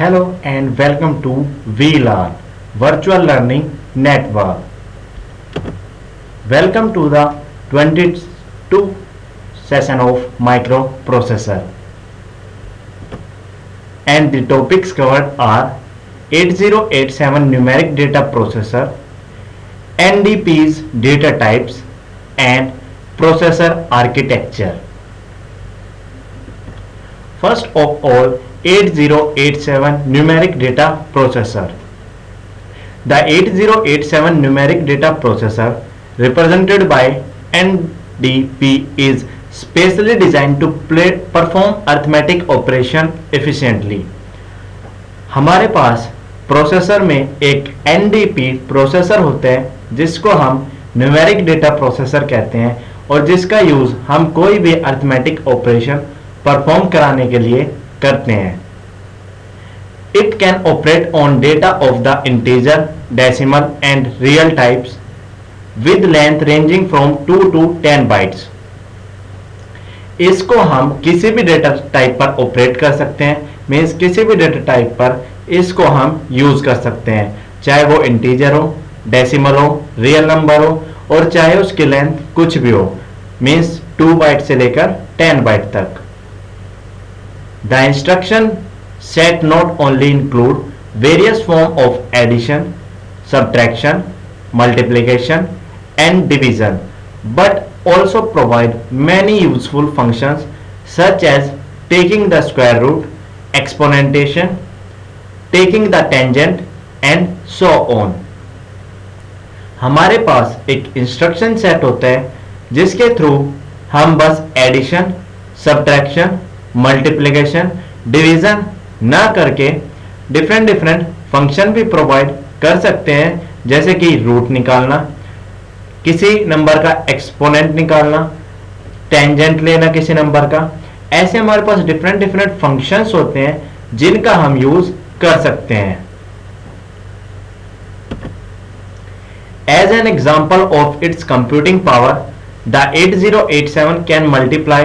Hello and welcome to VLAN Virtual Learning Network. Welcome to the 22 session of microprocessor. And the topics covered are 8087 numeric data processor, NDP's data types and processor architecture. First of all, 8087 numeric data processor. The 8087 numeric data processor represented by NDP is specially designed to perform arithmetic operation efficiently. हमारे पास processor में एक NDP processor होता है जिसको हम numeric data processor कहते हैं और जिसका यूज हम कोई भी अरिथमेटिक ऑपरेशन परफॉर्म कराने के लिए करते हैं. It can operate on data of the integer, decimal and real types with length ranging from 2 to 10 bytes. इसको हम किसी भी डेटा टाइप पर ऑपरेट कर सकते हैं, मीन्स किसी भी डेटा टाइप पर इसको हम यूज कर सकते हैं, चाहे वो इंटीजर हो, डेसिमल हो, रियल नंबर हो और चाहे उसकी लेंथ कुछ भी हो, मीन्स 2 बाइट से लेकर 10 बाइट तक. The instruction set not only include various form of addition, subtraction, multiplication and division, but also provide many useful functions such as taking the square root, exponentation, taking the tangent and so on. हमारे पास एक instruction set होता है जिसके through हम बस addition, subtraction, multiplication, division ना करके different function भी प्रोवाइड कर सकते हैं, जैसे कि रूट निकालना, किसी नंबर का एक्सपोनेंट निकालना, टेंजेंट लेना किसी नंबर का. ऐसे हमारे पास डिफरेंट फंक्शंस होते हैं जिनका हम यूज कर सकते हैं. As an example of its computing power, the 8087 can multiply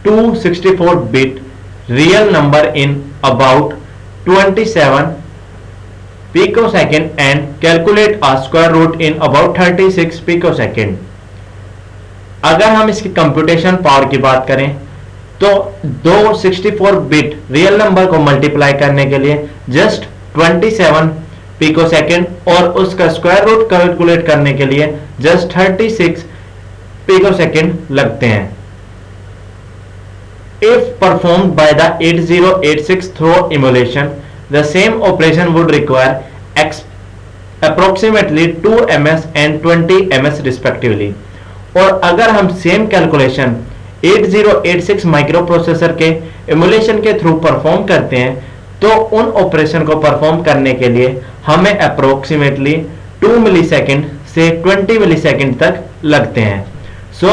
two 64-bit real number in about 27 picosecond and calculate a square root in about 36 picosecond. अगर हम इसकी कंप्यूटेशन पावर की बात करें तो दो 64-बिट रियल नंबर को मल्टीप्लाई करने के लिए जस्ट 27 पिकोसेकंड और उसका स्क्वायर रूट कैलकुलेट करने के लिए जस्ट 36 पिकोसेकंड लगते हैं. If performed by the 8086 through emulation, the same operation would require approximately 2 ms and 20 ms respectively. और अगर हम सेम कैलकुलेशन 8086 माइक्रोप्रोसेसर के एमुलेशन के थ्रू परफॉर्म करते हैं तो उन ऑपरेशन को परफॉर्म करने के लिए हमें अप्रोक्सीमेटली 2 मिलीसेकंड से 20 मिलीसेकंड तक लगते हैं. सो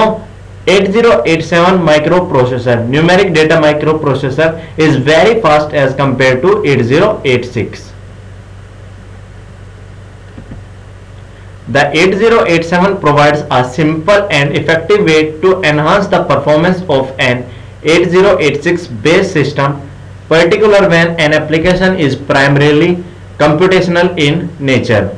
8087 microprocessor numeric data microprocessor is very fast as compared to 8086. The 8087 provides a simple and effective way to enhance the performance of an 8086 based system, particularly when an application is primarily computational in nature.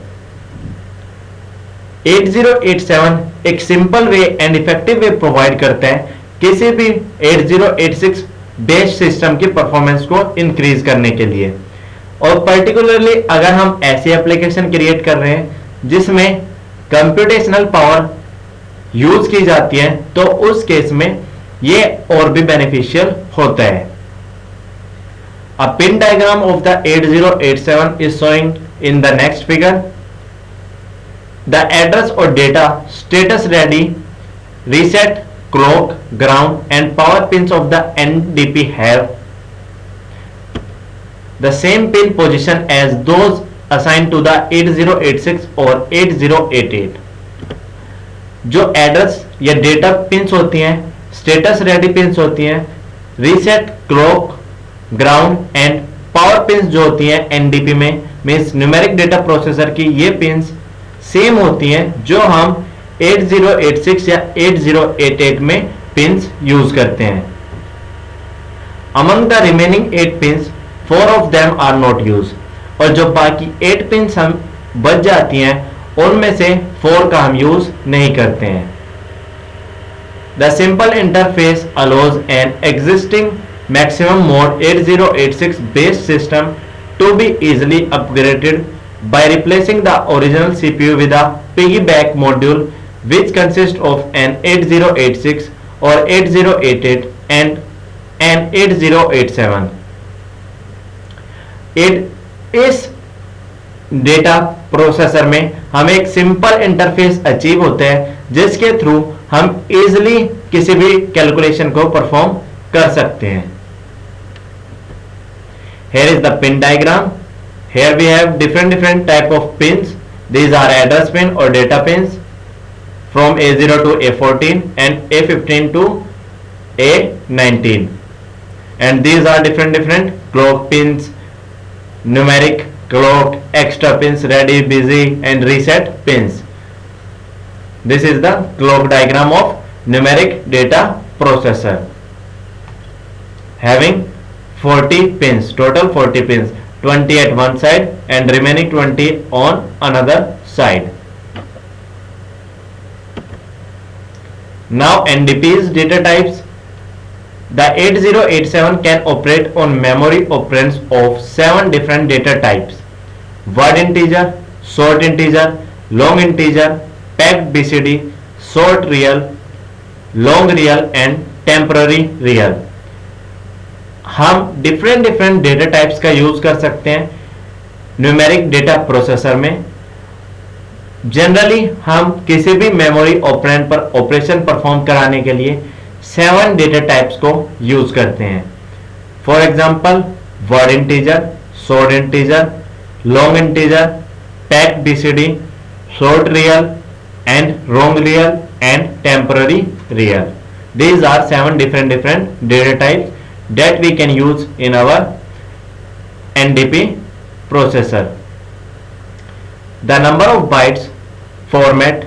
8087 एक simple way and effective way provide करता है किसी भी 8086 based system की performance को increase करने के लिए. और पर्टिकुलरली अगर हम ऐसी एप्लीकेशन क्रिएट कर रहे हैं जिसमें कंप्यूटेशनल पावर यूज की जाती है तो उस केस में ये और भी बेनिफिशियल होता है. A pin diagram of the 8087 is showing in the next figure. The address or data status ready, reset, clock, ground and power pins of the NDP have the same pin position as those assigned to the 8086 or 8088. जो address या data pins होती हैं, status ready pins होती हैं, reset, clock, ground and power pins जो होती हैं NDP में, मींस न्यूमेरिक डेटा प्रोसेसर की ये पिंस सेम होती हैं जो हम 8086 या 8088 में पिंस यूज करते हैं. Among the remaining 8 pins, 4 of them are not use, और जो बाकी 8 पिंस हम बच जाती हैं उनमें से 4 का हम यूज नहीं करते हैं। The simple interface allows an existing maximum mode 8086 based system to be easily upgraded by replacing the original CPU with a piggyback module which consists of an 8086 or 8088 and an 8087। इस data processor में हम एक simple interface achieve होते हैं जिसके through हम easily किसी भी कैलकुलेशन को परफॉर्म कर सकते हैं। Here is the pin diagram. Here we have different type of pins. These are address pin or data pins from A0 to A14 and A15 to A19, and these are different clock pins, numeric, clock, extra pins, ready, busy and reset pins. This is the clock diagram of numeric data processor having 40 pins, total 40 pins, 20 at one side and remaining 20 on another side. Now NDP's data types. The 8087 can operate on memory operands of 7 different data types: word integer, short integer, long integer, packed BCD, short real, long real and temporary real। हम different data types का use कर सकते हैं numeric data processor में। Generally हम किसी भी memory operand पर ऑपरेशन परफॉर्म कराने के लिए 7 डेटा टाइप्स को यूज करते हैं। For example word integer, short integer, long integer, packed BCD, short real and long real and temporary real. These are 7 different data types that we can use in our NDP processor. The number of bytes, format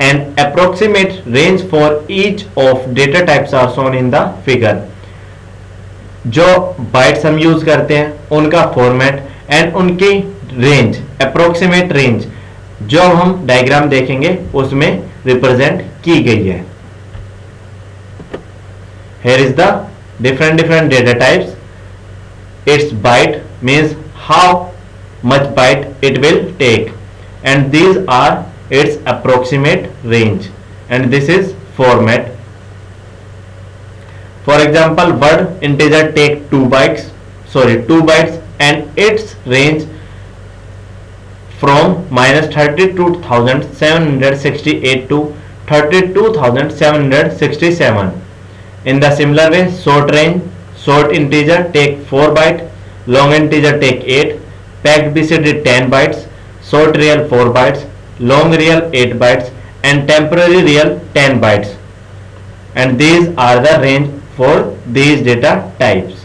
and approximate range for each of data types are shown in the figure। जो bytes हम use करते हैं उनका format and उनकी range, approximate range जो हम diagram देखेंगे उसमें रिप्रेजेंट की गई है। Here is the different data types. Its byte means how much byte it will take, and these are its approximate range, and this is format. For example, word integer take 2 bytes and its range from -32,768 to 32,767। In the similar way, short integer take 4 bytes, long integer take 8, packed BCD 10 bytes, short real 4 bytes, long real 8 bytes and temporary real 10 bytes, and these are the range for these data types.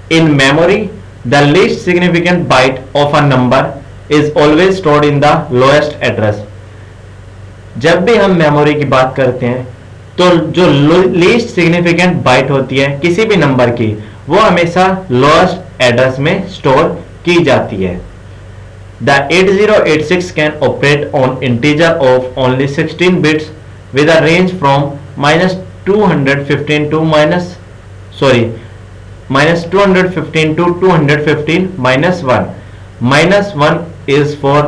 In memory, the least significant byte of a number is always stored in the lowest address। जब भी हम memory की बात करते हैं तो जो least significant bite होती है किसी भी नंबर की वो हमेशा लोएस्ट एड्रेस में स्टोर की जाती है। The 8086 can operate on integer of only 16 bits with a range from -215 to -215 -1। -1 is for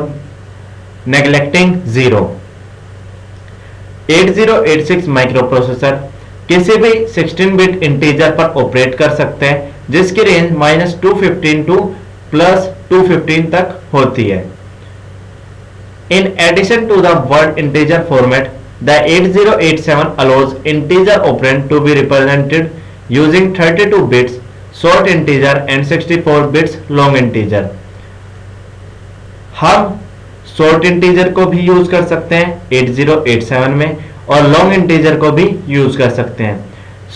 neglecting 0। 8086 microprocessor किसी भी 16 बिट इंटीजर पर ऑपरेट कर सकते हैं जिसकी रेंज -215 to +215 तक होती है। In addition to the word integer format, the 8087 allows integer operand to be represented using 32 bits short integer and 64 bits long integer। हम शॉर्ट इंटीजर को भी यूज कर सकते हैं 8087 में और लॉन्ग इंटीजर को भी यूज कर सकते हैं।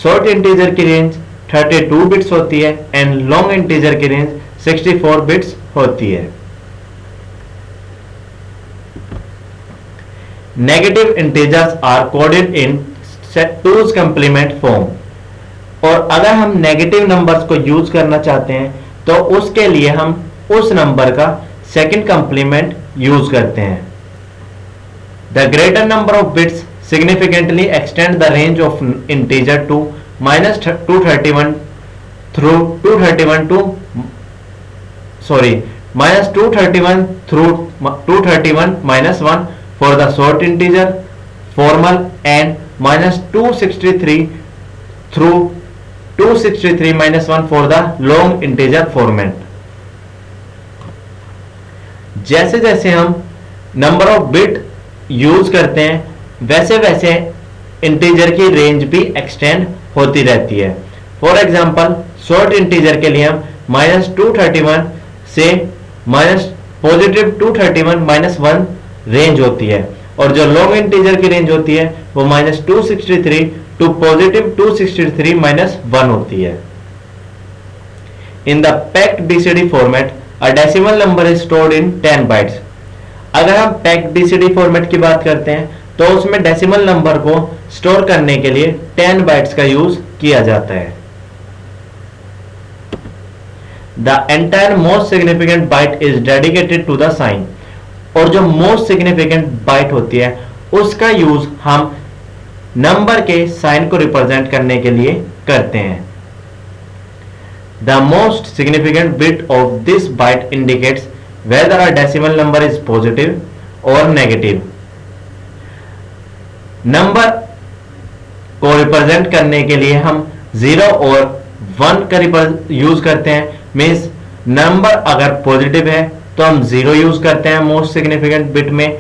शॉर्ट इंटीजर की रेंज 32 बिट्स होती है एंड लॉन्ग इंटीजर की रेंज 64 बिट्स होती है। Negative integers are coded in 2's complement form। और अगर हम नेगेटिव नंबर्स को यूज करना चाहते हैं तो उसके लिए हम उस नंबर का सेकंड कंप्लीमेंट यूज करते हैं। The greater number of bits significantly extend the range of integer to -231 through 231 to -231 through 231 -1 for the short integer formal and -263 through 263 -1 for the long integer format। जैसे जैसे हम number of bit use करते हैं वैसे वैसे integer की range भी extend होती रहती है। फॉर एग्जाम्पल शॉर्ट इंटीजर के लिए हम -231 से +231 -1 रेंज होती है, और जो लॉन्ग इंटीजर की रेंज होती है वो -263 टू +263 -1 होती है। In the packed BCD format a decimal number is stored in 10 bytes. अगर हम पैक्ड बीसीडी फॉर्मेट की बात करते हैं तो उसमें डेसिमल नंबर को स्टोर करने के लिए 10 बाइट्स का यूज किया जाता है। The entire most significant byte is dedicated to the sign। और जो most significant byte होती है उसका यूज हम नंबर के साइन को रिप्रेजेंट करने के लिए करते हैं। The most significant bit of this byte indicates whether a decimal number is positive or negative। Number को रिप्रेजेंट करने के लिए हम 0 और 1 का यूज करते हैं। मीन्स नंबर अगर पॉजिटिव है तो हम 0 यूज करते हैं मोस्ट सिग्निफिकेंट बिट में,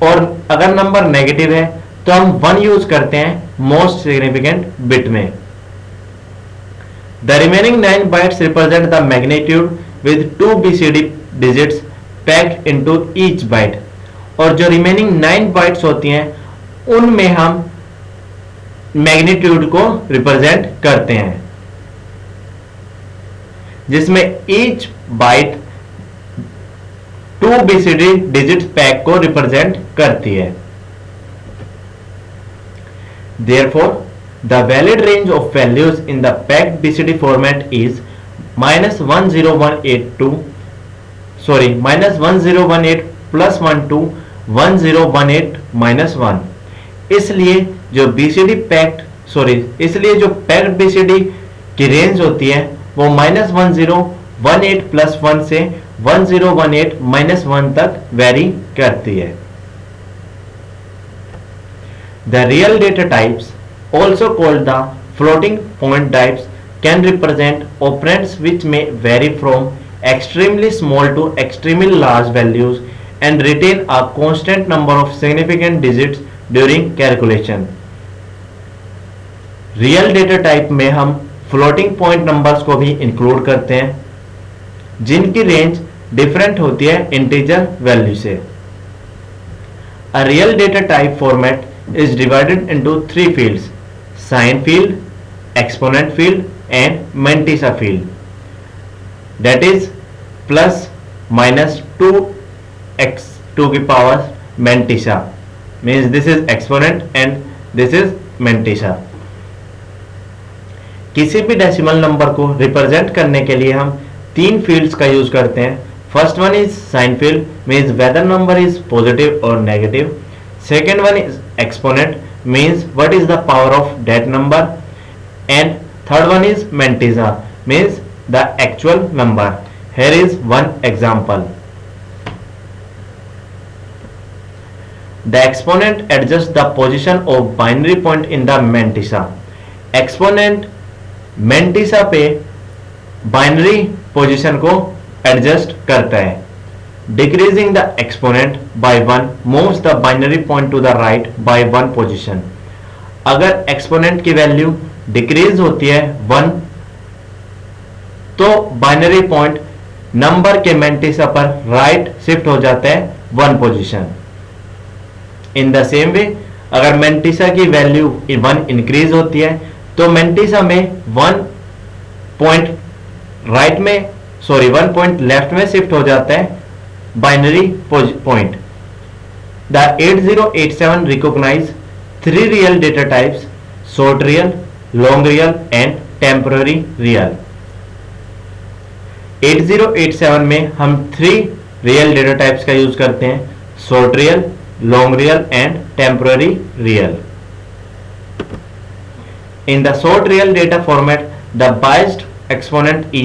और अगर नंबर नेगेटिव है तो हम 1 यूज करते हैं मोस्ट सिग्निफिकेंट बिट में। The remaining 9 bytes represent the magnitude with 2 BCD digits packed into each byte. और जो रिमेनिंग 9 बाइट्स होती हैं उनमें हम मैग्नीट्यूड को रिप्रेजेंट करते हैं, जिसमें each byte 2 BCD digit pack को रिप्रेजेंट करती है। Therefore, the valid range of values in the packed BCD format is -1018 plus 1 to 1018 -1। इसलिए जो पैक्ड बीसीडी की रेंज होती है वो -1018 प्लस 1 से 1018 -1 तक वेरी करती है। The real data types, also called the floating point types, can represent operands which may vary from extremely small to extremely large values and retain a constant number of significant digits during calculation। Real data type में हम floating point numbers को भी include करते हैं जिनकी range different होती है integer value से। A real data type format is divided into 3 fields: sign field, exponent field and mantissa field, that is plus minus 2x to the power mantissa, means this is exponent and this is mantissa। किसी भी decimal number को represent करने के लिए हम 3 fields का use करते हैं। First one is sign field, means whether number is positive और negative. Second one is exponent, means what is the power of that number, and third one is mantissa, means the actual number। Here is one example. The exponent adjusts the position of binary point in the mantissa। Exponent mantissa पे binary position को adjust करता है। Decreasing the exponent by 1 moves the binary point to the right by 1 position। अगर exponent की value decrease होती है 1 तो binary point number के mantissa पर राइट शिफ्ट हो जाता है 1 position. In the same way अगर mantissa की वैल्यू 1 इंक्रीज होती है तो mantissa में 1 पॉइंट लेफ्ट में शिफ्ट हो जाता है binary point। The 8087 recognize 3 real data types: short real, long real and temporary real. 8087 में हम 3 रियल डेटा टाइप्स का यूज करते हैं, short real, long real and temporary real. In the short real data format, the biased exponent e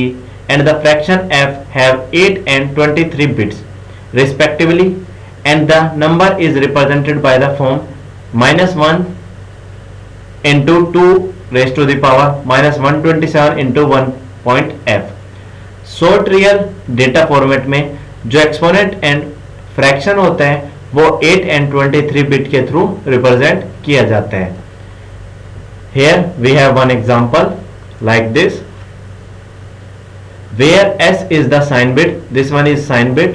and the fraction f have 8 and 23 bits respectively, and the number is represented by the form -1 into 2 raised to the power -127 into 1.f। Short real data format में जो exponent and fraction होता है वो 8 and 23 bit के through represent किया जाता है। Here we have one example like this, where s is the sign bit, this one is sign bit,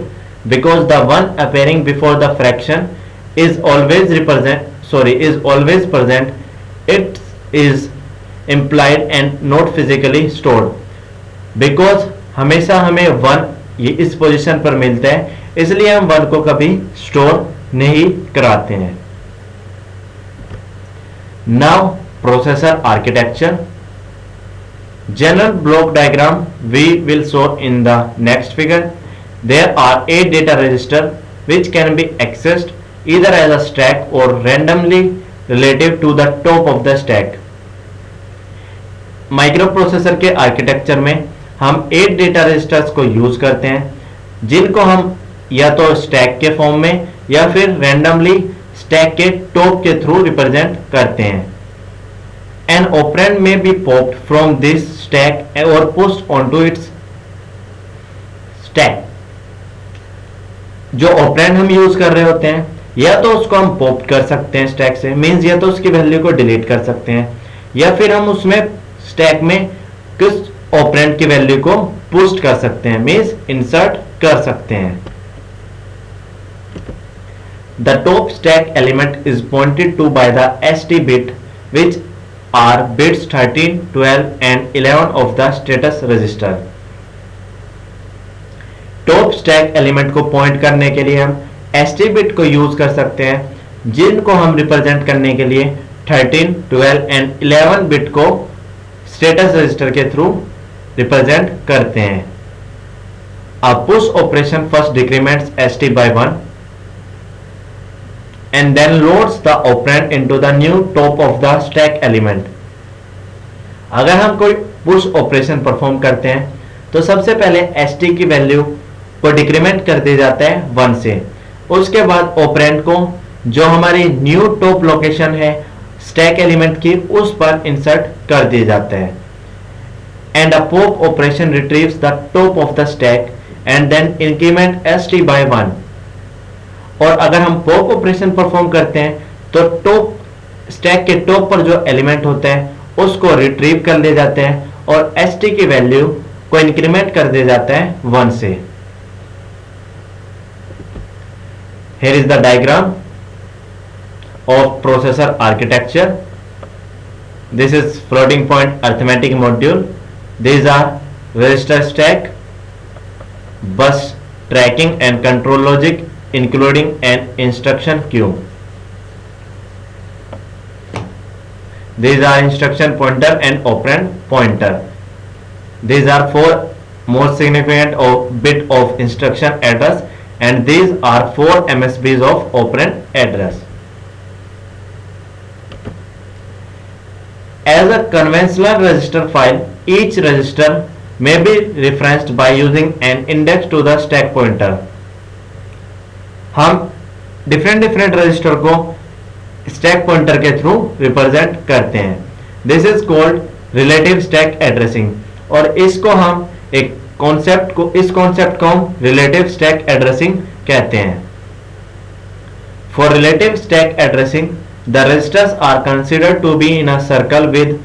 because the one appearing before the fraction is always present, it is implied and not physically stored, because हमेशा हमें 1 ये इस position पर मिलता है, इसलिए हम 1 को कभी स्टोर नहीं कराते हैं। Now processor architecture. General block diagram we will show in the next figure. There are 8 data registers which can be accessed either as a stack or randomly relative to the top of the stack. Microprocessor के architecture में हम 8 data registers को use करते हैं, जिनको हम या तो स्टैक के फॉर्म में या फिर रैंडमली स्टैक के टॉप के थ्रू रिप्रेजेंट करते हैं। An operand may be popped from this stack or pushed onto its stack। जो ऑपरेंड हम यूज कर रहे होते हैं या तो उसको हम पॉप कर सकते हैं स्टैक से, मींस या तो उसकी वैल्यू को डिलीट कर सकते हैं, या फिर हम उसमें स्टैक में किस ऑपरेंड की वैल्यू को पुश कर सकते हैं, मींस इंसर्ट कर सकते हैं। The top stack element is pointed to by the ST bit, which are bits 13, 12 and 11 of the status register। Top stack element को पॉइंट करने के लिए हम ST बिट को यूज कर सकते हैं, जिनको हम रिप्रेजेंट करने के लिए 13, 12 and 11 बिट को स्टेटस रजिस्टर के थ्रू रिप्रेजेंट करते हैं। A push operation first decrements ST by 1 and then loads the operand into the new top of the stack element। अगर हम कोई पुश ऑपरेशन परफॉर्म करते हैं तो सबसे पहले ST की वैल्यू को डिक्रीमेंट कर दिया जाता है 1 से, उसके बाद ऑपरेंड को जो हमारी न्यू टॉप लोकेशन है स्टैक एलिमेंट की उस पर इंसर्ट कर दिया जाता है। And a pop operation retrieves the top of the stack and then increment ST by 1। और अगर हम पॉप ऑपरेशन परफॉर्म करते हैं तो टॉप स्टैक के टॉप पर जो एलिमेंट होता है उसको रिट्रीव कर ले जाते हैं और ST की वैल्यू को इंक्रीमेंट कर दिया जाता है 1 से। Here is the diagram of processor architecture. This is floating point arithmetic module. These are register stack, bus tracking and control logic, including an instruction queue. These are instruction pointer and operand pointer. These are 4 most significant bit of instruction address, and these are 4 MSBs of operand address. As a conventional register file, each register may be referenced by using an index to the stack pointer। हम different register को stack pointer के through represent करते हैं। This is called relative stack addressing, और इसको हम इस concept को हम रिलेटिव स्टैक एड्रेसिंग कहते हैं। For relative stack addressing the registers are considered to be in a circle with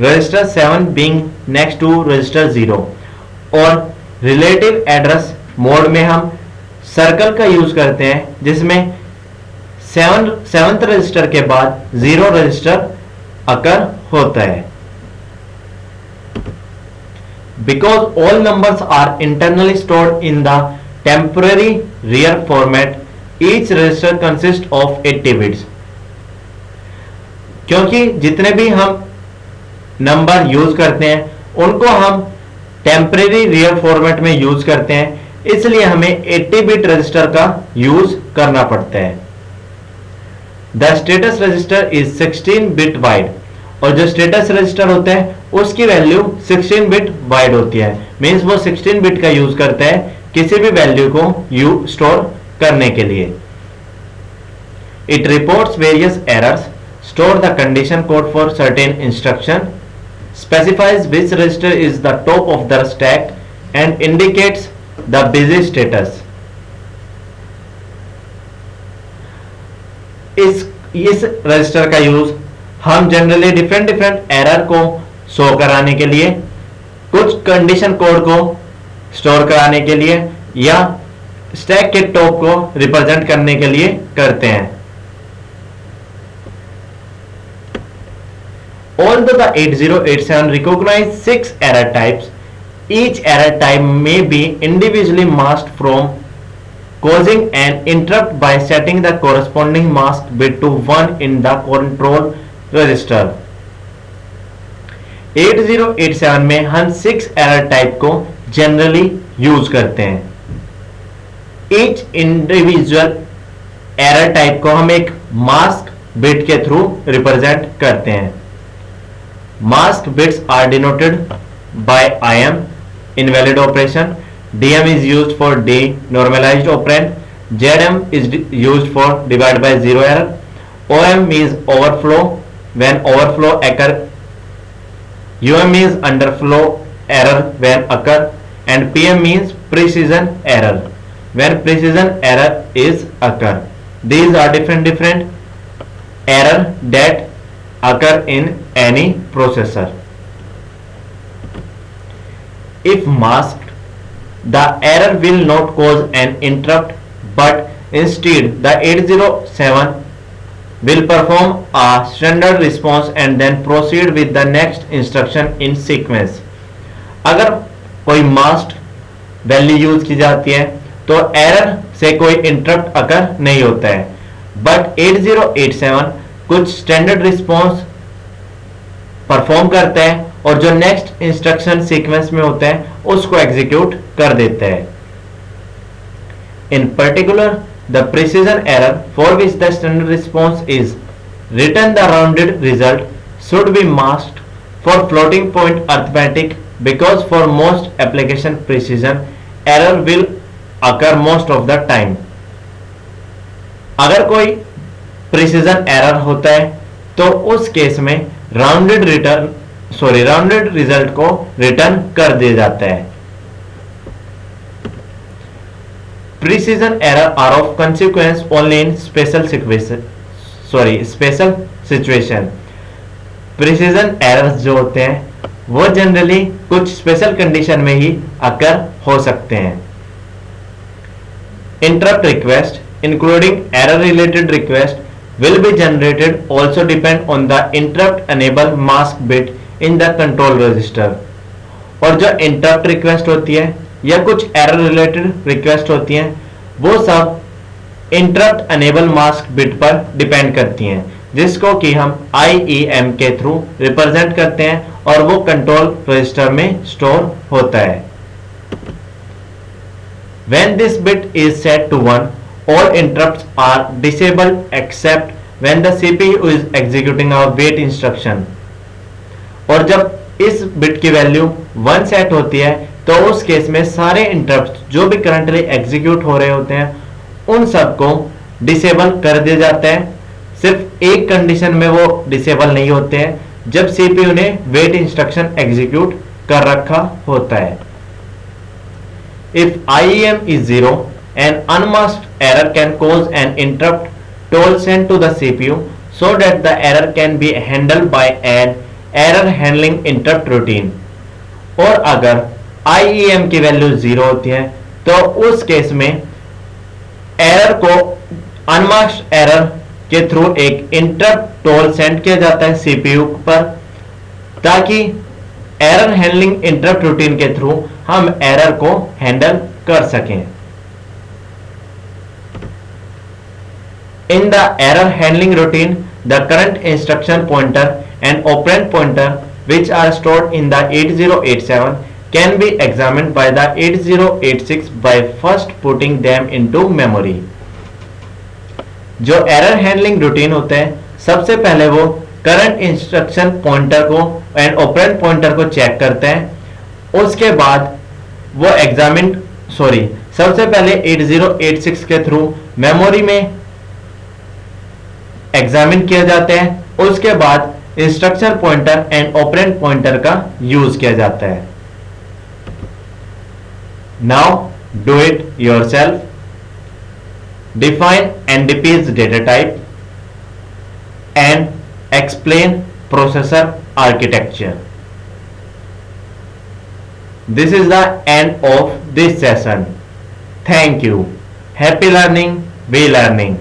register 7 being next to register 0। और रिलेटिव एड्रेस मोड में हम सर्कल का यूज करते हैं जिसमें 7th रजिस्टर के बाद 0 रजिस्टर अकर होता है। Because all numbers are internally stored in the temporary real format, each register consists of 80 bits। क्योंकि जितने भी हम नंबर यूज करते हैं उनको हम टेम्परेरी रियल फॉर्मेट में यूज करते हैं, इसलिए हमें 80 बिट रजिस्टर का यूज करना पड़ता है। The status register is 16 bit wide, और जो स्टेटस रजिस्टर होता है उसकी वैल्यू 16 बिट वाइड होती है, मींस वो 16 बिट का यूज करता है किसी भी वैल्यू को स्टोर करने के लिए। It reports various errors, store the condition code for certain instruction, specifies which register is the top of the stack and indicates the busy status। इस रजिस्टर का यूज हम जनरली डिफरेंट एरर को show कराने के लिए, कुछ condition code को store कराने के लिए, या स्टैक के टॉप को रिप्रेजेंट करने के लिए करते हैं। Although the 8087 recognizes 6 error types, each error type may be individually masked from causing an interrupt by setting the corresponding mask bit to 1 in the control register। 8087 में हम 6 error type को generally use करते हैं। Each individual error type को हम एक mask bit के through represent करते हैं। Masked bits are denoted by IM, invalid operation, DM is used for denormalized operand, ZM is used for divide by zero error, OM means overflow when overflow occur, UM is underflow error when occur, and PM means precision error when precision error is occur। These are different error that occur in any processor। If masked, the error will not cause an interrupt, but instead the 8087 will perform a standard response and then proceed with the next instruction in sequence। अगर कोई masked value use की जाती है तो error से कोई interrupt अकर नहीं होता है, बट 8087 कुछ स्टैंडर्ड रिस्पॉन्स परफॉर्म करता है और जो नेक्स्ट इंस्ट्रक्शन सीक्वेंस में होता है उसको एग्जीक्यूट कर देता है। इन particular the precision error for which the standard response is return the rounded result should be masked for floating point arithmetic because for most application precision error will occur most of the time. अगर कोई precision error होता है तो उस case में rounded result को return कर दिया जाता है। Precision error are of consequence only in special situation. Precision errors जो होते हैं वो जनरली कुछ स्पेशल कंडीशन में ही अकर हो सकते हैं। Interrupt request including error related request will be generated also depend on the interrupt enable mask bit in the control register। और जो interrupt request होती है या कुछ error related request होती हैं वो सब interrupt enable mask bit पर depend करती हैं, जिसको कि हम IEM के थ्रू रिप्रेजेंट करते हैं और वो कंट्रोल रजिस्टर में स्टोर होता है। When this bit is set to 1, all interrupts are disabled except when the CPU is executing a wait instruction। और जब इस बिट की वैल्यू 1 सेट होती है तो उस केस में सारे इंटरप्ट्स जो भी करंटली एग्जीक्यूट हो रहे होते हैं उन सबको डिसेबल कर दिया जाता है। सिर्फ एक कंडीशन में वो डिसेबल नहीं होते हैं, जब CPU ने वेट इंस्ट्रक्शन एग्जीक्यूट कर रखा होता है। If IEM is 0, an unmasked error can cause an interrupt toll sent to the CPU so that the error can be handled by an error handling interrupt routine। और अगर IEM की value 0 होती है तो उस केस में error को अनमास्क्ड error के थ्रू एक इंटरप्ट टोल सेंड किया जाता है CPU पर, ताकि एरर हैंडलिंग इंटरप्ट रूटीन के थ्रू हम एरर को हैंडल कर सकें। In the error handling routine, the current instruction pointer and operand pointer which are stored in the 8087 can be examined by the 8086 by first putting them into memory. जो error handling routine होते हैं, सबसे पहले वो current instruction pointer को and operand pointer को check करते हैं. उसके बाद वो सबसे पहले 8086 के थ्रू मेमोरी में एग्जामिन किया जाते हैं. उसके बाद instruction pointer and operand pointer का यूज किया जाता है. Now do it yourself. Define NDP's data type and explain processor architecture. This is the end of this session. Thank you. Happy learning, be learning.